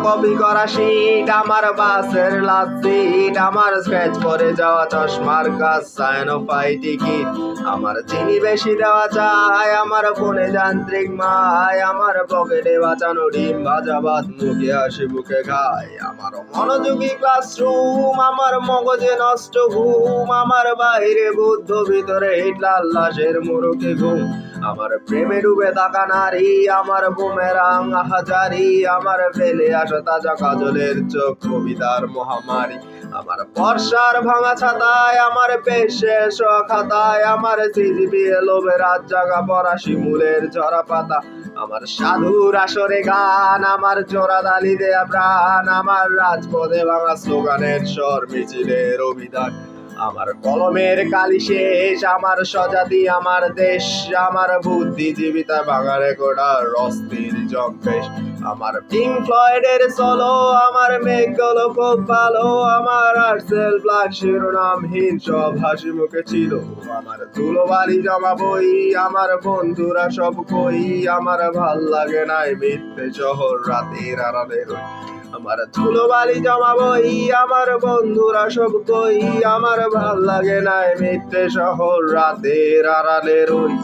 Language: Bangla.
কপি করা শীট, আমার বাসের লাস্ট সিট, আমার স্ক্র্যাচ পরে যাওয়া চশমার কাজ, সাইনোফাই টিকিট, আমার চিনি বেশি দেওয়া চাই, আমার ফোনে যান্ত্রিক মায়, আমার পকেটে বাঁচানো ডিম ভাজা ভাত, মুখে হাসি বুকে খায়, আমার মনোযোগী ক্লাসরুম, আমার মগজে নষ্ট ঘুম, আমার বাইরে বুদ্ধ ভিতরে হিটলার লাশের মুরুকে ঘুম, আমার প্রেমে ডুবে থাকা নারী, আমার বুমেরাং হাজারি, আমার ফেলে আসা তাজা কাজলের চোখ, কবিতার মহামারী, আমার বর্ষার ভাঙা ছাতায়, আমার পেশে খাতায়, আমার সিজিপিএ লোভে রাত জাগা পড়া শিমুলের ঝরা পাতা, আমার সাধুর আসরে গান, আমার জোড়া দালি দেয়া প্রাণ, আমার রাজপথে ভাঙা স্লোগানের স্বর, মিছিলের অভিধান, আমার কলমের কালি শেষ, আমার স্বজাতি, আমার দেশ, আমার বুদ্ধিজীবিতা ভাঙা রেকর্ডার অস্থির জম্পেশ, আমার পিঙ্ক ফ্লয়েডের সোলো, আমার মেঘগুলো খুব ভালো, আমার আর্টসেল ব্ল্যাক শিরোনামহীন সব হাসি মুখে ছিল, আমার ধুলোবালি জমা বই, আমার বন্ধুরা সব কই, আমার ভাল লাগে নাই মিথ্যে শহর রাতের আড়ালে রই, আমার ধুলোবালি জমা বই, আমার বন্ধুরা সব কই, আমার ভাল লাগে নাই মিথ্যে শহর রাতের আড়ালে রই।